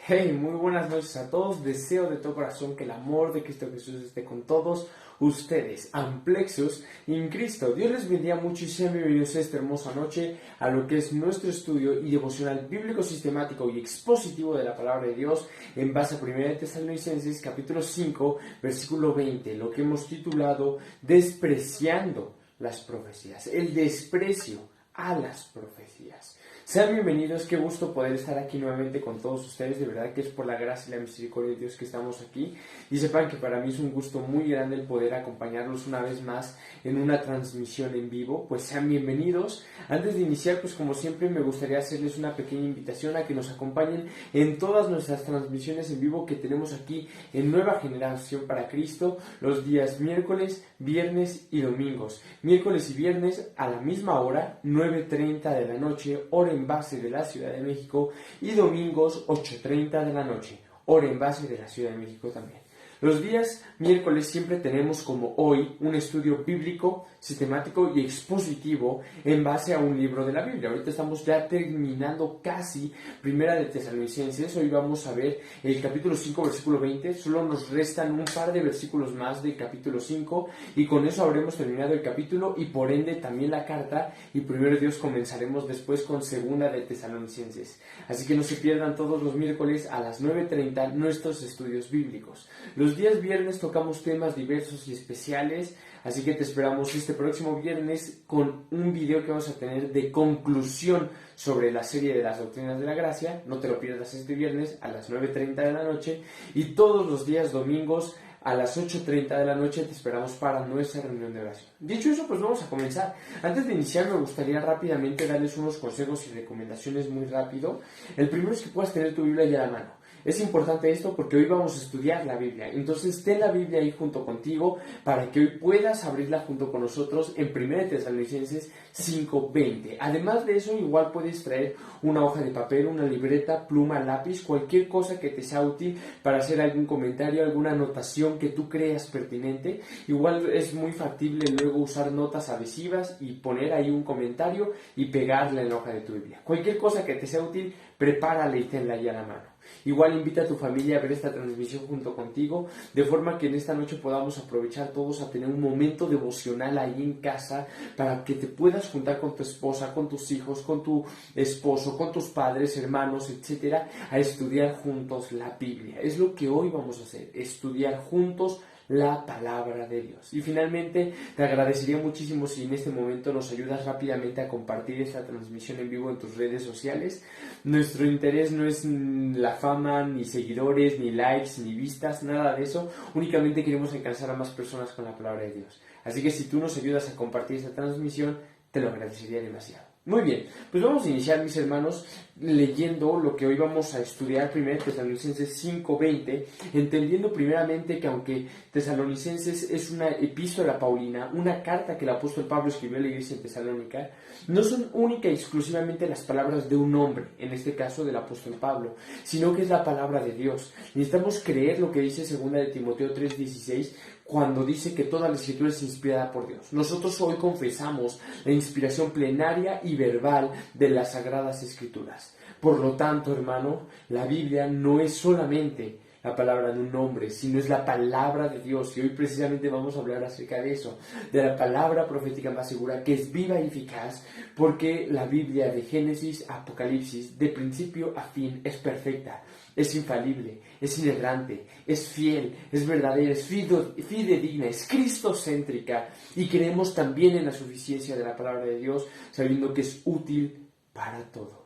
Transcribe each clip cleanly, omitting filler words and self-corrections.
Hey, muy buenas noches a todos. Deseo de todo corazón que el amor de Cristo Jesús esté con todos ustedes, amplexos en Cristo. Dios les bendiga mucho y sean bienvenidos esta hermosa noche a lo que es nuestro estudio y devocional bíblico sistemático y expositivo de la palabra de Dios en base a 1 Tesalonicenses capítulo 5 versículo 20, lo que hemos titulado Despreciando las profecías, el desprecio a las profecías. Sean bienvenidos, qué gusto poder estar aquí nuevamente con todos ustedes, de verdad que es por la gracia y la misericordia de Dios que estamos aquí, y sepan que para mí es un gusto muy grande el poder acompañarlos una vez más en una transmisión en vivo. Pues sean bienvenidos. Antes de iniciar, pues como siempre me gustaría hacerles una pequeña invitación a que nos acompañen en todas nuestras transmisiones en vivo que tenemos aquí en Nueva Generación para Cristo, los días miércoles, viernes y domingos. Miércoles y viernes a la misma hora, 9:30 de la noche, hora en base de la Ciudad de México, y domingos 8:30 de la noche, hora en base de la Ciudad de México también. Los días miércoles siempre tenemos, como hoy, un estudio bíblico, sistemático y expositivo en base a un libro de la Biblia. Ahorita estamos ya terminando casi Primera de Tesalonicenses. Hoy vamos a ver el capítulo 5, versículo 20. Solo nos restan un par de versículos más del capítulo 5 y con eso habremos terminado el capítulo y por ende también la carta, y primero Dios comenzaremos después con Segunda de Tesalonicenses. Así que no se pierdan todos los miércoles a las 9:30 nuestros estudios bíblicos. Los días viernes tocamos temas diversos y especiales, así que te esperamos este próximo viernes con un video que vamos a tener de conclusión sobre la serie de las doctrinas de la gracia. No te lo pierdas este viernes a las 9:30 de la noche, y todos los días domingos a las 8:30 de la noche te esperamos para nuestra reunión de oración. Dicho eso, pues vamos a comenzar. Antes de iniciar me gustaría rápidamente darles unos consejos y recomendaciones muy rápido. El primero es que puedas tener tu Biblia ya a la mano. Es importante esto porque hoy vamos a estudiar la Biblia. Entonces ten la Biblia ahí junto contigo para que hoy puedas abrirla junto con nosotros en 1 Tesalonicenses 5:20. Además de eso, igual puedes traer una hoja de papel, una libreta, pluma, lápiz, cualquier cosa que te sea útil para hacer algún comentario, alguna anotación que tú creas pertinente. Igual es muy factible luego usar notas adhesivas y poner ahí un comentario y pegarla en la hoja de tu Biblia. Cualquier cosa que te sea útil, prepárala y tenla ahí a la mano. Igual invita a tu familia a ver esta transmisión junto contigo, de forma que en esta noche podamos aprovechar todos a tener un momento devocional ahí en casa, para que te puedas juntar con tu esposa, con tus hijos, con tu esposo, con tus padres, hermanos, etcétera, a estudiar juntos la Biblia. Es lo que hoy vamos a hacer, estudiar juntos la palabra de Dios. Y finalmente te agradecería muchísimo si en este momento nos ayudas rápidamente a compartir esta transmisión en vivo en tus redes sociales. Nuestro interés no es la fama, ni seguidores, ni likes, ni vistas, nada de eso. Únicamente queremos alcanzar a más personas con la palabra de Dios. Así que si tú nos ayudas a compartir esta transmisión, te lo agradecería demasiado. Muy bien, pues vamos a iniciar, mis hermanos, leyendo lo que hoy vamos a estudiar, 1 Tesalonicenses 5:20, entendiendo primeramente que aunque Tesalonicenses es una epístola paulina, una carta que el apóstol Pablo escribió a la iglesia en Tesalónica, no son única y exclusivamente las palabras de un hombre, en este caso del apóstol Pablo, sino que es la palabra de Dios. Necesitamos creer lo que dice 2 de Timoteo 3:16, cuando dice que toda la escritura es inspirada por Dios. Nosotros hoy confesamos la inspiración plenaria y verbal de las Sagradas Escrituras. Por lo tanto, hermano, la Biblia no es solamente la palabra de un hombre, sino es la palabra de Dios. Y hoy precisamente vamos a hablar acerca de eso, de la palabra profética más segura, que es viva y eficaz, porque la Biblia de Génesis a Apocalipsis, de principio a fin, es perfecta, es infalible, es inerrante, es fiel, es verdadera, es fidedigna, es cristocéntrica, y creemos también en la suficiencia de la palabra de Dios, sabiendo que es útil para todo.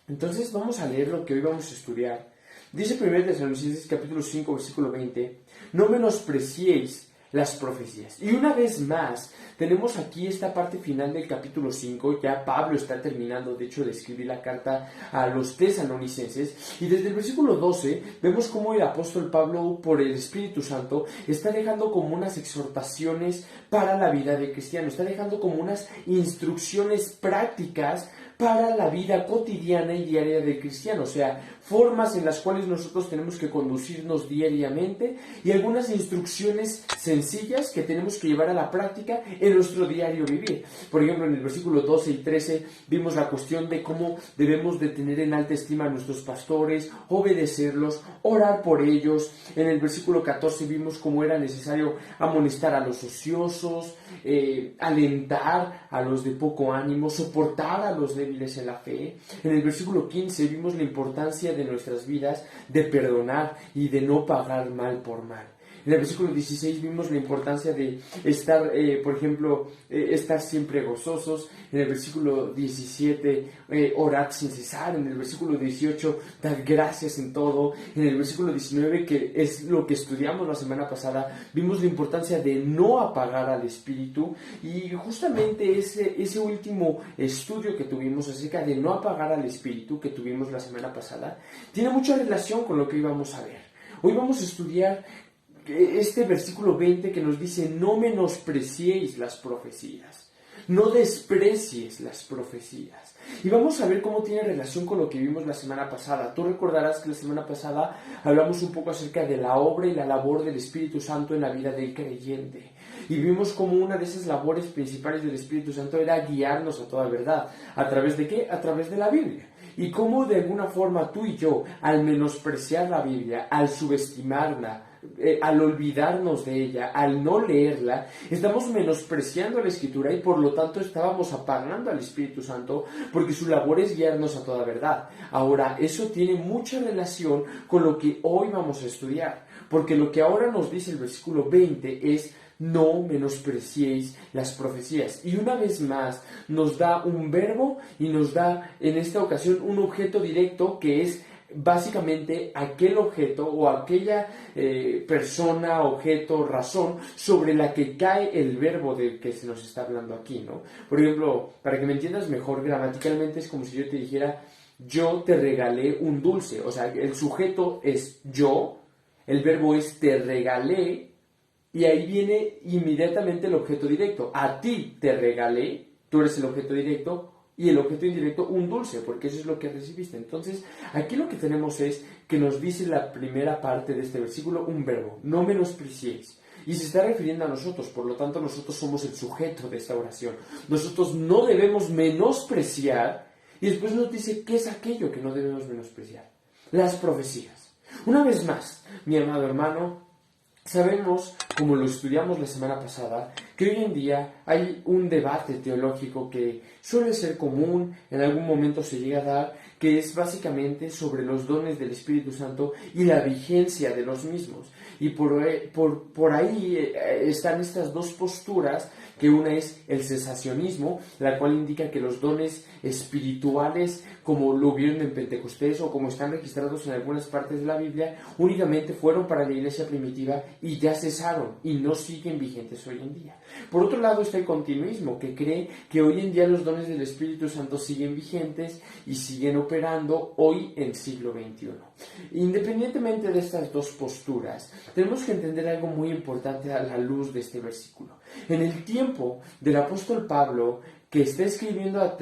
Entonces vamos a leer lo que hoy vamos a estudiar. Dice 1 Tesalonicenses capítulo 5 versículo 20, no menospreciéis las profecías. Y una vez más, tenemos aquí esta parte final del capítulo 5, ya Pablo está terminando, de hecho, de escribir la carta a los tesalonicenses, y desde el versículo 12 vemos cómo el apóstol Pablo, por el Espíritu Santo, está dejando como unas exhortaciones para la vida del cristiano, está dejando como unas instrucciones prácticas para la vida cotidiana y diaria del cristiano, o sea, formas en las cuales nosotros tenemos que conducirnos diariamente y algunas instrucciones sencillas que tenemos que llevar a la práctica en nuestro diario vivir. Por ejemplo, en el versículo 12 y 13 vimos la cuestión de cómo debemos de tener en alta estima a nuestros pastores, obedecerlos, orar por ellos. En el versículo 14 vimos cómo era necesario amonestar a los ociosos, alentar a los de poco ánimo, soportar a los débiles en la fe. En el versículo 15 vimos la importancia de nuestras vidas de perdonar y de no pagar mal por mal. En el versículo 16 vimos la importancia de estar, por ejemplo, estar siempre gozosos. En el versículo 17, orad sin cesar. En el versículo 18, dad gracias en todo. En el versículo 19, que es lo que estudiamos la semana pasada, vimos la importancia de no apagar al espíritu. Y justamente ese último estudio que tuvimos acerca de no apagar al espíritu que tuvimos la semana pasada, tiene mucha relación con lo que íbamos a ver. Hoy vamos a estudiar este versículo 20 que nos dice: no menospreciéis las profecías, no desprecies las profecías. Y vamos a ver cómo tiene relación con lo que vimos la semana pasada. Tú recordarás que la semana pasada hablamos un poco acerca de la obra y la labor del Espíritu Santo en la vida del creyente. Y vimos cómo una de esas labores principales del Espíritu Santo era guiarnos a toda verdad. ¿A través de qué? A través de la Biblia. Y cómo de alguna forma tú y yo, al menospreciar la Biblia, al subestimarla, al olvidarnos de ella, al no leerla, estamos menospreciando la Escritura y por lo tanto estábamos apagando al Espíritu Santo, porque su labor es guiarnos a toda verdad. Ahora, eso tiene mucha relación con lo que hoy vamos a estudiar, porque lo que ahora nos dice el versículo 20 es: no menospreciéis las profecías. Y una vez más nos da un verbo y nos da en esta ocasión un objeto directo, que es básicamente aquel objeto o aquella persona, objeto, razón sobre la que cae el verbo del que se nos está hablando aquí, ¿no? Por ejemplo, para que me entiendas mejor, gramaticalmente es como si yo te dijera: yo te regalé un dulce. O sea, el sujeto es yo, el verbo es te regalé, y ahí viene inmediatamente el objeto directo. A ti te regalé, tú eres el objeto directo, y el objeto indirecto, un dulce, porque eso es lo que recibiste. Entonces, aquí lo que tenemos es que nos dice la primera parte de este versículo un verbo: no menospreciéis. Y se está refiriendo a nosotros, por lo tanto nosotros somos el sujeto de esta oración. Nosotros no debemos menospreciar, y después nos dice qué es aquello que no debemos menospreciar: las profecías. Una vez más, mi amado hermano, sabemos, como lo estudiamos la semana pasada, que hoy en día hay un debate teológico que suele ser común, en algún momento se llega a dar, que es básicamente sobre los dones del Espíritu Santo y la vigencia de los mismos. Y por ahí están estas dos posturas, que una es el cesacionismo, la cual indica que los dones espirituales, como lo vieron en Pentecostés o como están registrados en algunas partes de la Biblia, únicamente fueron para la iglesia primitiva y ya cesaron y no siguen vigentes hoy en día. Por otro lado está el continuismo, que cree que hoy en día los dones del Espíritu Santo siguen vigentes y siguen operando hoy en siglo XXI. Independientemente de estas dos posturas, tenemos que entender algo muy importante a la luz de este versículo. En el tiempo del apóstol Pablo, que está escribiendo a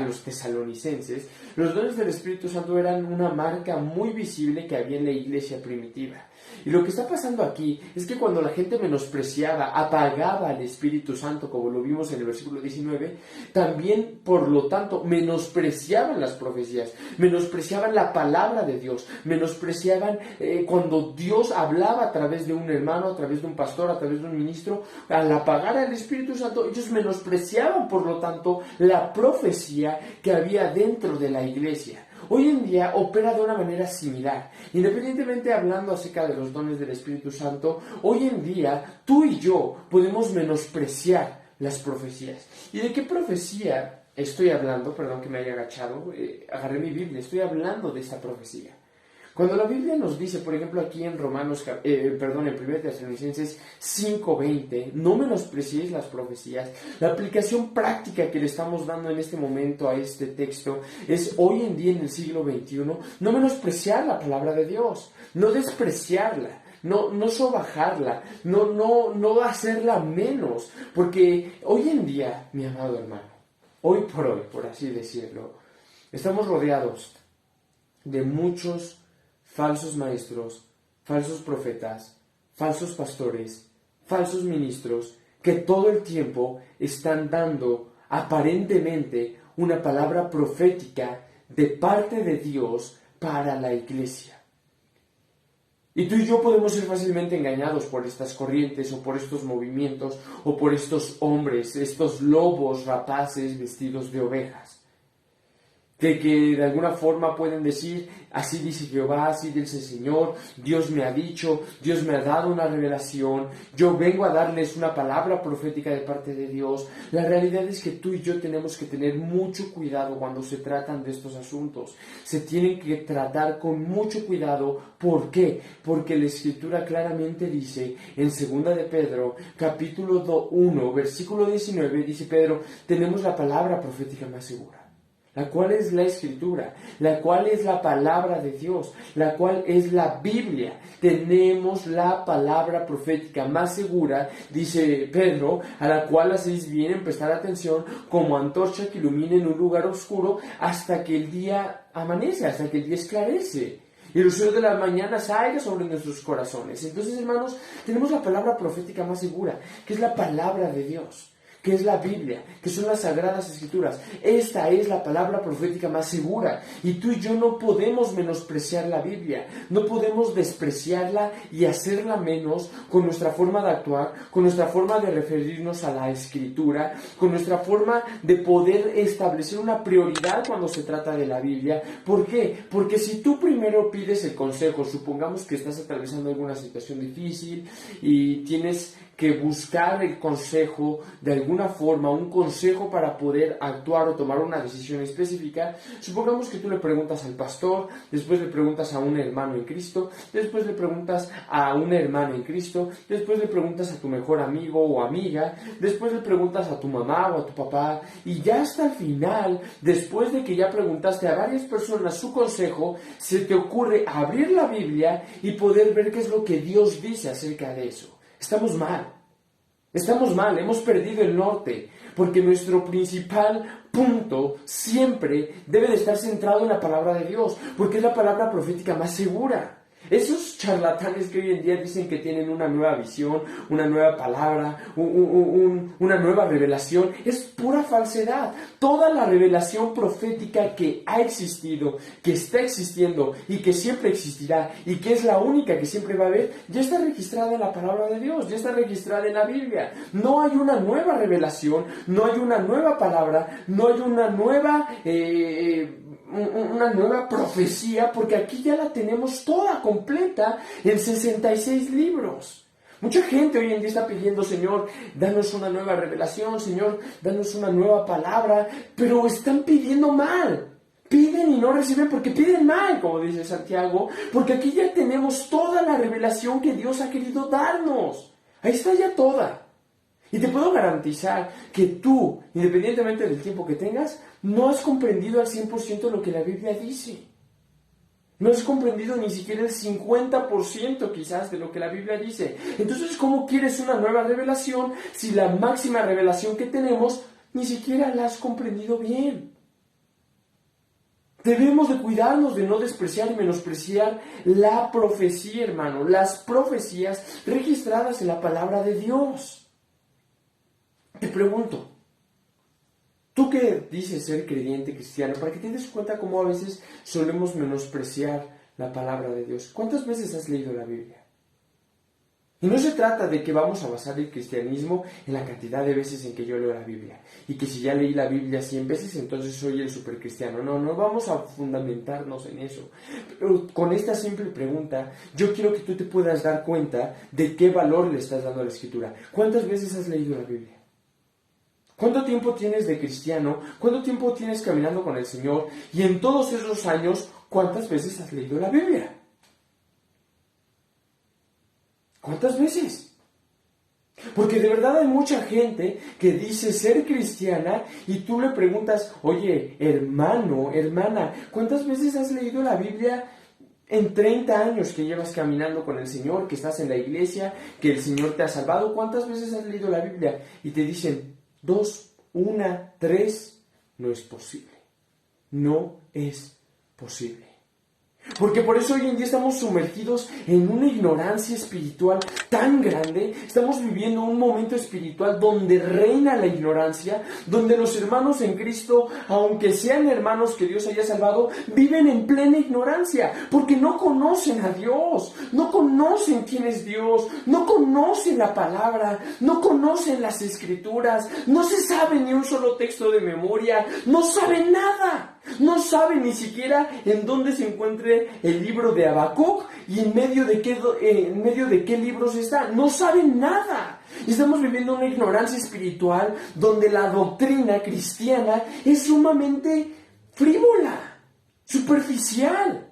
los tesalonicenses, los dones del Espíritu Santo eran una marca muy visible que había en la iglesia primitiva. Y lo que está pasando aquí es que cuando la gente menospreciaba, apagaba al Espíritu Santo, como lo vimos en el versículo 19, también, por lo tanto, menospreciaban las profecías, menospreciaban la palabra de Dios, menospreciaban cuando Dios hablaba a través de un hermano, a través de un pastor, a través de un ministro. Al apagar al Espíritu Santo, ellos menospreciaban, por lo tanto, la profecía que había dentro de la iglesia. Hoy en día opera de una manera similar. Independientemente hablando acerca de los dones del Espíritu Santo, hoy en día tú y yo podemos menospreciar las profecías. ¿Y de qué profecía estoy hablando? Perdón que me haya agachado, agarré mi Biblia, estoy hablando de esta profecía. Cuando la Biblia nos dice, por ejemplo, aquí en en 1 Tesalonicenses 5:20, no menospreciéis las profecías, la aplicación práctica que le estamos dando en este momento a este texto es hoy en día en el siglo XXI, no menospreciar la palabra de Dios, no despreciarla, no sobajarla, no hacerla menos, porque hoy en día, mi amado hermano, Hoy por hoy, por así decirlo, estamos rodeados de muchos falsos maestros, falsos profetas, falsos pastores, falsos ministros, que todo el tiempo están dando aparentemente una palabra profética de parte de Dios para la iglesia. Y tú y yo podemos ser fácilmente engañados por estas corrientes o por estos movimientos o por estos hombres, estos lobos rapaces vestidos de ovejas. Que de alguna forma pueden decir, así dice Jehová, así dice el Señor, Dios me ha dicho, Dios me ha dado una revelación, yo vengo a darles una palabra profética de parte de Dios. La realidad es que tú y yo tenemos que tener mucho cuidado cuando se tratan de estos asuntos. Se tienen que tratar con mucho cuidado. ¿Por qué? Porque la Escritura claramente dice, en 2 de Pedro, capítulo 1, versículo 19, dice Pedro, tenemos la palabra profética más segura, la cual es la Escritura, la cual es la palabra de Dios, la cual es la Biblia. Tenemos la palabra profética más segura, dice Pedro, a la cual hacéis bien en prestar atención como antorcha que ilumina en un lugar oscuro hasta que el día amanece, hasta que el día esclarece y el lucero de las mañanas salga sobre nuestros corazones. Entonces, hermanos, tenemos la palabra profética más segura, que es la palabra de Dios, que es la Biblia, que son las Sagradas Escrituras. Esta es la palabra profética más segura. Y tú y yo no podemos menospreciar la Biblia. No podemos despreciarla y hacerla menos con nuestra forma de actuar, con nuestra forma de referirnos a la Escritura, con nuestra forma de poder establecer una prioridad cuando se trata de la Biblia. ¿Por qué? Porque si tú primero pides el consejo, supongamos que estás atravesando alguna situación difícil y tienes que buscar el consejo de alguna forma, un consejo para poder actuar o tomar una decisión específica. Supongamos que tú le preguntas al pastor, después le preguntas a un hermano en Cristo, después le preguntas a una hermana en Cristo, después le preguntas a tu mejor amigo o amiga, después le preguntas a tu mamá o a tu papá, y ya hasta el final, después de que ya preguntaste a varias personas su consejo, se te ocurre abrir la Biblia y poder ver qué es lo que Dios dice acerca de eso. Estamos mal, hemos perdido el norte, porque nuestro principal punto siempre debe de estar centrado en la palabra de Dios, porque es la palabra profética más segura. Esos charlatanes que hoy en día dicen que tienen una nueva visión, una nueva palabra, una nueva revelación, es pura falsedad. Toda la revelación profética que ha existido, que está existiendo y que siempre existirá y que es la única que siempre va a haber, ya está registrada en la palabra de Dios, ya está registrada en la Biblia. No hay una nueva revelación, no hay una nueva palabra, no hay una nueva profecía, porque aquí ya la tenemos toda completa en 66 libros. Mucha gente hoy en día está pidiendo, Señor, danos una nueva revelación, Señor, danos una nueva palabra, pero están pidiendo mal. Piden y no reciben porque piden mal, como dice Santiago, porque aquí ya tenemos toda la revelación que Dios ha querido darnos. Ahí está ya toda. Y te puedo garantizar que tú, independientemente del tiempo que tengas, no has comprendido al 100% lo que la Biblia dice. No has comprendido ni siquiera el 50% quizás de lo que la Biblia dice. Entonces, ¿cómo quieres una nueva revelación si la máxima revelación que tenemos ni siquiera la has comprendido bien? Debemos de cuidarnos de no despreciar y menospreciar la profecía, hermano, las profecías registradas en la palabra de Dios. Te pregunto, tú que dices ser creyente cristiano, para que te des cuenta cómo a veces solemos menospreciar la palabra de Dios. ¿Cuántas veces has leído la Biblia? Y no se trata de que vamos a basar el cristianismo en la cantidad de veces en que yo leo la Biblia. Y que si ya leí la Biblia 100 veces, entonces soy el supercristiano. No vamos a fundamentarnos en eso. Pero con esta simple pregunta, yo quiero que tú te puedas dar cuenta de qué valor le estás dando a la Escritura. ¿Cuántas veces has leído la Biblia? ¿Cuánto tiempo tienes de cristiano? ¿Cuánto tiempo tienes caminando con el Señor? Y en todos esos años, ¿cuántas veces has leído la Biblia? ¿Cuántas veces? Porque de verdad hay mucha gente que dice ser cristiana y tú le preguntas, oye, hermano, hermana, ¿cuántas veces has leído la Biblia en 30 años que llevas caminando con el Señor, que estás en la iglesia, que el Señor te ha salvado? ¿Cuántas veces has leído la Biblia? Y te dicen, 2, 1, 3. no es posible. No es posible. Porque por eso hoy en día estamos sumergidos en una ignorancia espiritual tan grande. Estamos viviendo un momento espiritual donde reina la ignorancia, donde los hermanos en Cristo, aunque sean hermanos que Dios haya salvado, viven en plena ignorancia, porque no conocen a Dios, no conocen quién es Dios, no conocen la palabra, no conocen las escrituras, no se sabe ni un solo texto de memoria, no saben nada. No saben ni siquiera en dónde se encuentre el libro de Habacuc y en medio de qué libros está. No saben nada. Estamos viviendo una ignorancia espiritual donde la doctrina cristiana es sumamente frívola, superficial.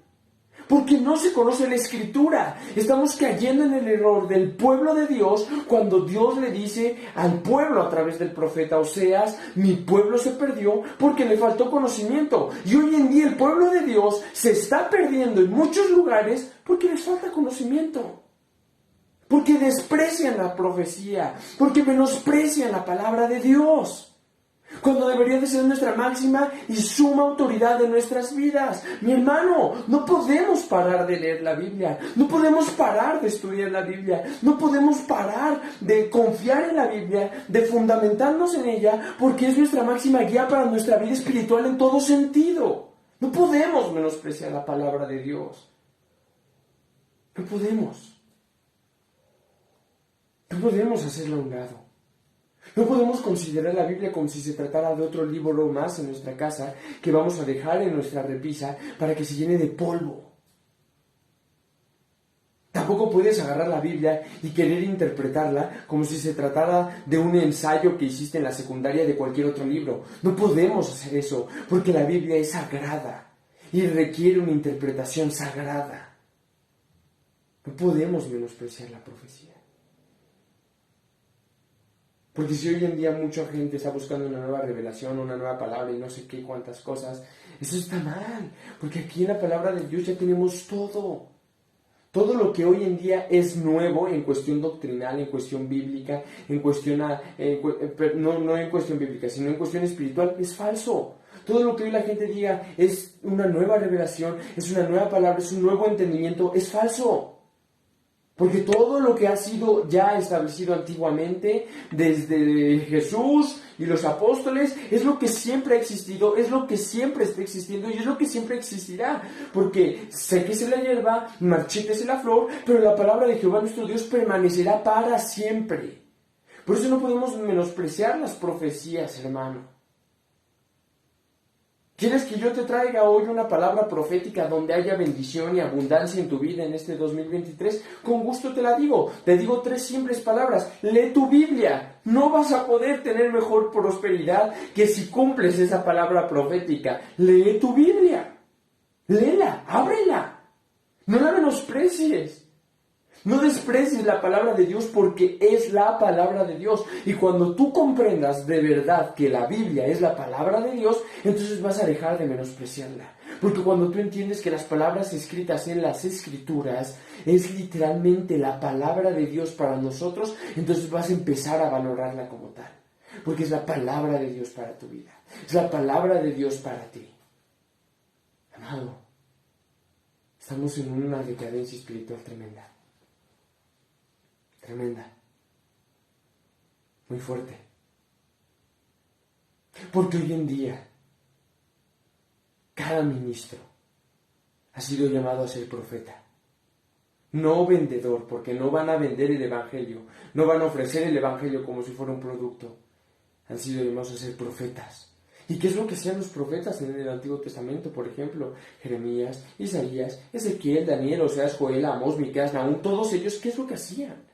Porque no se conoce la Escritura. Estamos cayendo en el error del pueblo de Dios cuando Dios le dice al pueblo a través del profeta Oseas: mi pueblo se perdió porque le faltó conocimiento. Y hoy en día el pueblo de Dios se está perdiendo en muchos lugares porque les falta conocimiento. Porque desprecian la profecía, porque menosprecian la palabra de Dios. Cuando debería de ser nuestra máxima y suma autoridad en nuestras vidas. Mi hermano, no podemos parar de leer la Biblia, no podemos parar de estudiar la Biblia, no podemos parar de confiar en la Biblia, de fundamentarnos en ella, porque es nuestra máxima guía para nuestra vida espiritual en todo sentido. No podemos menospreciar la palabra de Dios. No podemos. No podemos hacerlo a un lado. No podemos considerar la Biblia como si se tratara de otro libro más en nuestra casa que vamos a dejar en nuestra repisa para que se llene de polvo. Tampoco puedes agarrar la Biblia y querer interpretarla como si se tratara de un ensayo que hiciste en la secundaria de cualquier otro libro. No podemos hacer eso, porque la Biblia es sagrada y requiere una interpretación sagrada. No podemos menospreciar la profecía. Porque si hoy en día mucha gente está buscando una nueva revelación, una nueva palabra y no sé qué cuántas cosas, eso está mal. Porque aquí en la palabra de Dios ya tenemos todo. Todo lo que hoy en día es nuevo en cuestión doctrinal, en cuestión bíblica, en cuestión, no en cuestión bíblica, sino en cuestión espiritual, es falso. Todo lo que hoy la gente diga es una nueva revelación, es una nueva palabra, es un nuevo entendimiento, es falso. Porque todo lo que ha sido ya establecido antiguamente, desde Jesús y los apóstoles, es lo que siempre ha existido, es lo que siempre está existiendo y es lo que siempre existirá. Porque séquese la hierba, marchítese la flor, pero la palabra de Jehová nuestro Dios permanecerá para siempre. Por eso no podemos menospreciar las profecías, hermano. ¿Quieres que yo te traiga hoy una palabra profética donde haya bendición y abundancia en tu vida en este 2023? Con gusto te la digo. Te digo 3 simples palabras. Lee tu Biblia. No vas a poder tener mejor prosperidad que si cumples esa palabra profética. Lee tu Biblia. Léela, ábrela. No la menosprecies. No desprecies la palabra de Dios porque es la palabra de Dios. Y cuando tú comprendas de verdad que la Biblia es la palabra de Dios, entonces vas a dejar de menospreciarla. Porque cuando tú entiendes que las palabras escritas en las Escrituras es literalmente la palabra de Dios para nosotros, entonces vas a empezar a valorarla como tal. Porque es la palabra de Dios para tu vida. Es la palabra de Dios para ti. Amado, estamos en una decadencia espiritual tremenda. Tremenda, muy fuerte, porque hoy en día cada ministro ha sido llamado a ser profeta, no vendedor, porque no van a vender el evangelio, no van a ofrecer el evangelio como si fuera un producto, han sido llamados a ser profetas. ¿Y qué es lo que hacían los profetas en el Antiguo Testamento? Por ejemplo, Jeremías, Isaías, Ezequiel, Daniel, Oseas, Joel, Amós, Miqueas, Nahum, todos ellos, ¿qué es lo que hacían?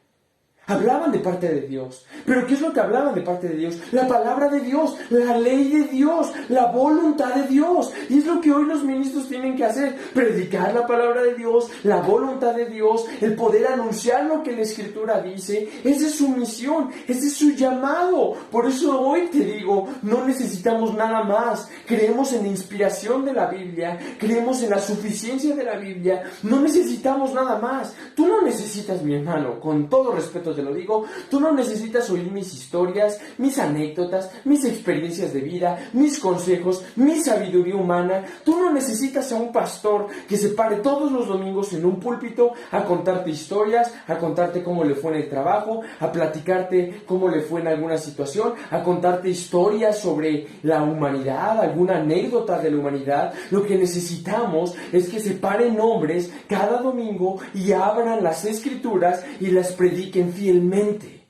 Hablaban de parte de Dios. ¿Pero qué es lo que hablaban de parte de Dios? La palabra de Dios, la ley de Dios, la voluntad de Dios. Y es lo que hoy los ministros tienen que hacer. Predicar la palabra de Dios, la voluntad de Dios, el poder anunciar lo que la Escritura dice. Esa es su misión, ese es su llamado. Por eso hoy te digo, no necesitamos nada más. Creemos en la inspiración de la Biblia, creemos en la suficiencia de la Biblia. No necesitamos nada más. Tú no necesitas, mi hermano, con todo respeto te lo digo, tú no necesitas oír mis historias, mis anécdotas, mis experiencias de vida, mis consejos, mi sabiduría humana. Tú no necesitas a un pastor que se pare todos los domingos en un púlpito a contarte historias, a contarte cómo le fue en el trabajo, a platicarte cómo le fue en alguna situación, a contarte historias sobre la humanidad, alguna anécdota de la humanidad. Lo que necesitamos es que se paren hombres cada domingo y abran las escrituras y las prediquen fielmente.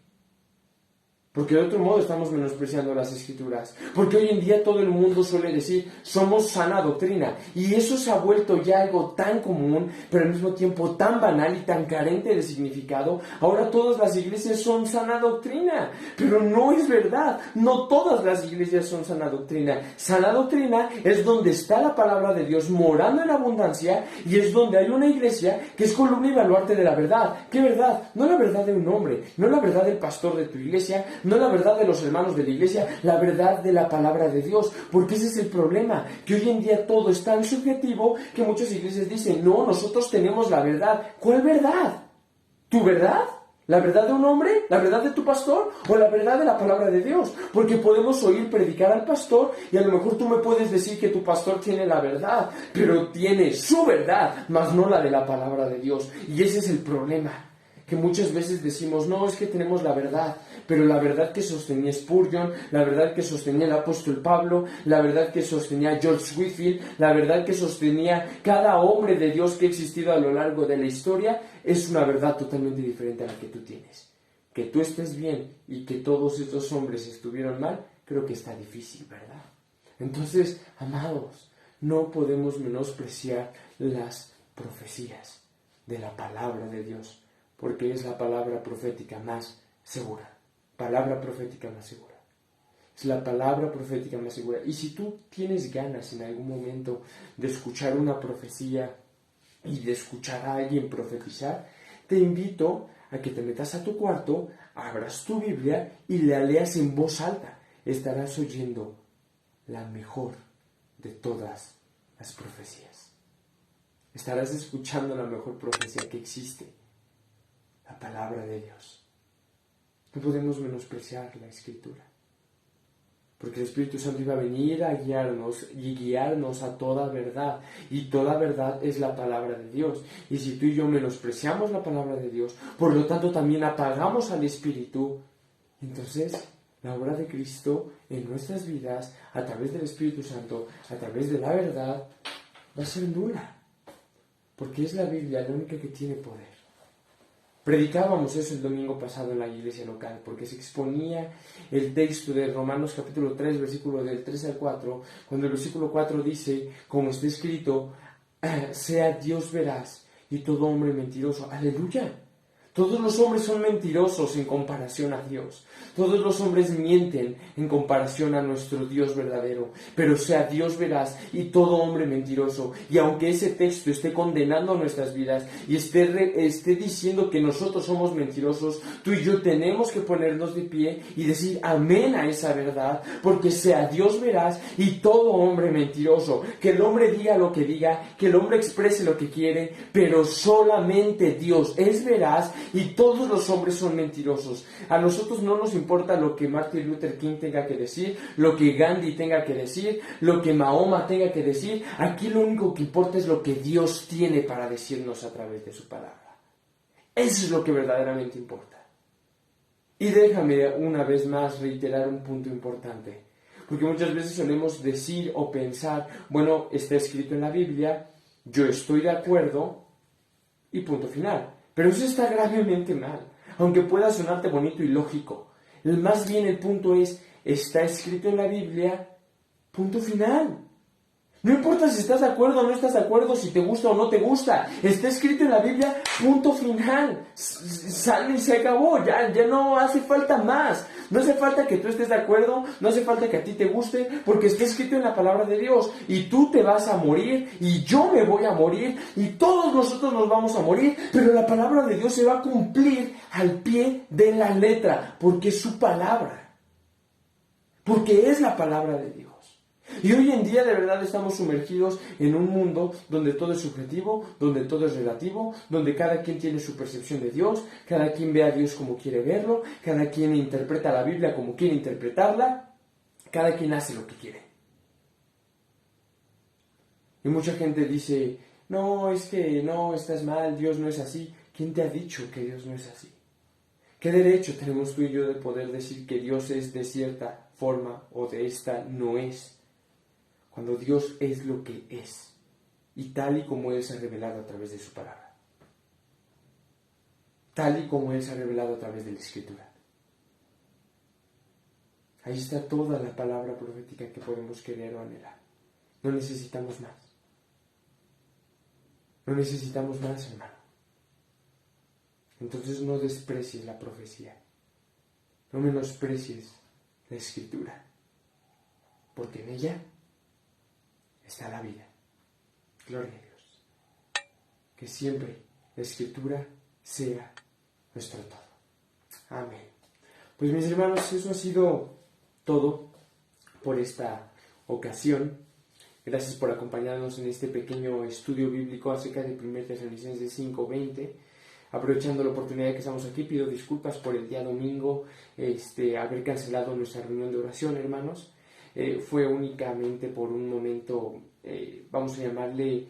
Porque de otro modo estamos menospreciando las escrituras. Porque hoy en día todo el mundo suele decir, somos sana doctrina. Y eso se ha vuelto ya algo tan común, pero al mismo tiempo tan banal y tan carente de significado. Ahora todas las iglesias son sana doctrina. Pero no es verdad. No todas las iglesias son sana doctrina. Sana doctrina es donde está la palabra de Dios morando en abundancia, y es donde hay una iglesia que es columna y baluarte de la verdad. ¿Qué verdad? No la verdad de un hombre, no la verdad del pastor de tu iglesia, no la verdad de los hermanos de la iglesia, la verdad de la palabra de Dios. Porque ese es el problema, que hoy en día todo es tan subjetivo que muchas iglesias dicen, no, nosotros tenemos la verdad. ¿Cuál verdad? ¿Tu verdad? ¿La verdad de un hombre? ¿La verdad de tu pastor? ¿O la verdad de la palabra de Dios? Porque podemos oír predicar al pastor y a lo mejor tú me puedes decir que tu pastor tiene la verdad, pero tiene su verdad, mas no la de la palabra de Dios. Y ese es el problema, que muchas veces decimos, no, es que tenemos la verdad, pero la verdad que sostenía Spurgeon, la verdad que sostenía el apóstol Pablo, la verdad que sostenía George Whitefield, la verdad que sostenía cada hombre de Dios que ha existido a lo largo de la historia, es una verdad totalmente diferente a la que tú tienes. Que tú estés bien y que todos estos hombres estuvieron mal, creo que está difícil, ¿verdad? Entonces, amados, no podemos menospreciar las profecías de la palabra de Dios, porque es la palabra profética más segura. Palabra profética más segura. Es la palabra profética más segura. Y si tú tienes ganas en algún momento de escuchar una profecía y de escuchar a alguien profetizar, te invito a que te metas a tu cuarto, abras tu Biblia y la leas en voz alta. Estarás oyendo la mejor de todas las profecías. Estarás escuchando la mejor profecía que existe. La palabra de Dios. No podemos menospreciar la Escritura, porque el Espíritu Santo iba a venir a guiarnos y guiarnos a toda verdad, y toda verdad es la palabra de Dios. Y si tú y yo menospreciamos la palabra de Dios, por lo tanto también apagamos al Espíritu, entonces la obra de Cristo en nuestras vidas, a través del Espíritu Santo, a través de la verdad, va a ser nula, porque es la Biblia la única que tiene poder. Predicábamos eso el domingo pasado en la iglesia local, porque se exponía el texto de Romanos capítulo 3, versículo del 3 al 4, cuando el versículo 4 dice, como está escrito, sea Dios veraz y todo hombre mentiroso. ¡Aleluya! Todos los hombres son mentirosos en comparación a Dios. Todos los hombres mienten en comparación a nuestro Dios verdadero. Pero sea Dios veraz y todo hombre mentiroso. Y aunque ese texto esté condenando nuestras vidas y esté diciendo que nosotros somos mentirosos, tú y yo tenemos que ponernos de pie y decir amén a esa verdad. Porque sea Dios veraz y todo hombre mentiroso. Que el hombre diga lo que diga, que el hombre exprese lo que quiere, pero solamente Dios es veraz. Y todos los hombres son mentirosos. A nosotros no nos importa lo que Martin Luther King tenga que decir, lo que Gandhi tenga que decir, lo que Mahoma tenga que decir. Aquí lo único que importa es lo que Dios tiene para decirnos a través de su palabra. Eso es lo que verdaderamente importa. Y déjame una vez más reiterar un punto importante. Porque muchas veces solemos decir o pensar, bueno, está escrito en la Biblia, yo estoy de acuerdo y punto final. Pero eso está gravemente mal, aunque pueda sonarte bonito y lógico. Más bien el punto es, está escrito en la Biblia, punto final. No importa si estás de acuerdo o no estás de acuerdo, si te gusta o no te gusta. Está escrito en la Biblia, punto final. Sale y se acabó, ya no hace falta más. No hace falta que tú estés de acuerdo, no hace falta que a ti te guste, porque está escrito en la palabra de Dios. Y tú te vas a morir, y yo me voy a morir, y todos nosotros nos vamos a morir, pero la palabra de Dios se va a cumplir al pie de la letra, porque es su palabra. Porque es la palabra de Dios. Y hoy en día de verdad estamos sumergidos en un mundo donde todo es subjetivo, donde todo es relativo, donde cada quien tiene su percepción de Dios, cada quien ve a Dios como quiere verlo, cada quien interpreta la Biblia como quiere interpretarla, cada quien hace lo que quiere. Y mucha gente dice, no, es que no, estás mal, Dios no es así. ¿Quién te ha dicho que Dios no es así? ¿Qué derecho tenemos tú y yo de poder decir que Dios es de cierta forma o de esta no es? Cuando Dios es lo que es, y tal y como Él se ha revelado a través de su palabra. Tal y como Él se ha revelado a través de la Escritura. Ahí está toda la palabra profética que podemos querer o anhelar. No necesitamos más. No necesitamos más, hermano. Entonces no desprecies la profecía. No menosprecies la Escritura. Porque en ella está la vida. Gloria a Dios. Que siempre la Escritura sea nuestro todo. Amén. Pues mis hermanos, eso ha sido todo por esta ocasión. Gracias por acompañarnos en este pequeño estudio bíblico acerca de 1 Tesalonicenses 5:20. Aprovechando la oportunidad de que estamos aquí, pido disculpas por el día domingo haber cancelado nuestra reunión de oración, hermanos. Fue únicamente por un momento, vamos a llamarle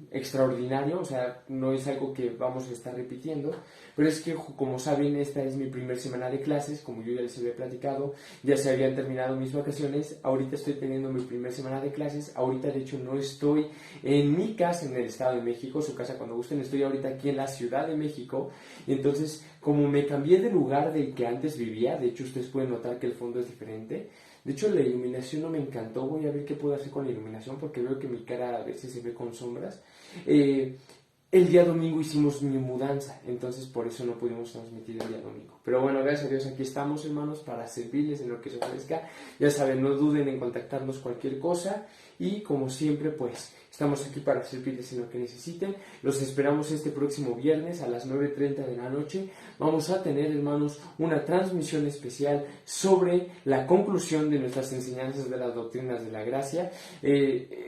extraordinario, o sea, no es algo que vamos a estar repitiendo, pero es que, como saben, esta es mi primer semana de clases, como yo ya les había platicado, ya se habían terminado mis vacaciones, ahorita estoy teniendo mi primer semana de clases, ahorita de hecho no estoy en mi casa en el Estado de México, su casa cuando gusten, estoy ahorita aquí en la Ciudad de México, y entonces, como me cambié de lugar del que antes vivía, de hecho ustedes pueden notar que el fondo es diferente. De hecho, la iluminación no me encantó. Voy a ver qué puedo hacer con la iluminación porque veo que mi cara a veces se ve con sombras. El día domingo hicimos mi mudanza, entonces por eso no pudimos transmitir el día domingo. Pero bueno, gracias a Dios aquí estamos, hermanos, para servirles en lo que se ofrezca. Ya saben, no duden en contactarnos cualquier cosa. Y como siempre, pues, estamos aquí para servirles en lo que necesiten. Los esperamos este próximo viernes a las 9:30 de la noche. Vamos a tener, hermanos, una transmisión especial sobre la conclusión de nuestras enseñanzas de las doctrinas de la gracia.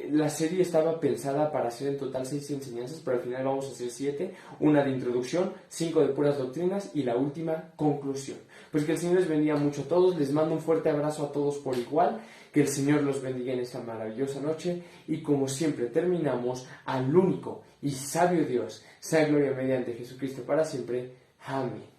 La serie estaba pensada para hacer en total 6 enseñanzas, pero al final vamos a hacer 7. Una de introducción, 5 de puras doctrinas y la última conclusión. Pues que el Señor les bendiga mucho a todos. Les mando un fuerte abrazo a todos por igual. Que el Señor los bendiga en esta maravillosa noche y como siempre terminamos al único y sabio Dios, sea gloria mediante Jesucristo para siempre. Amén.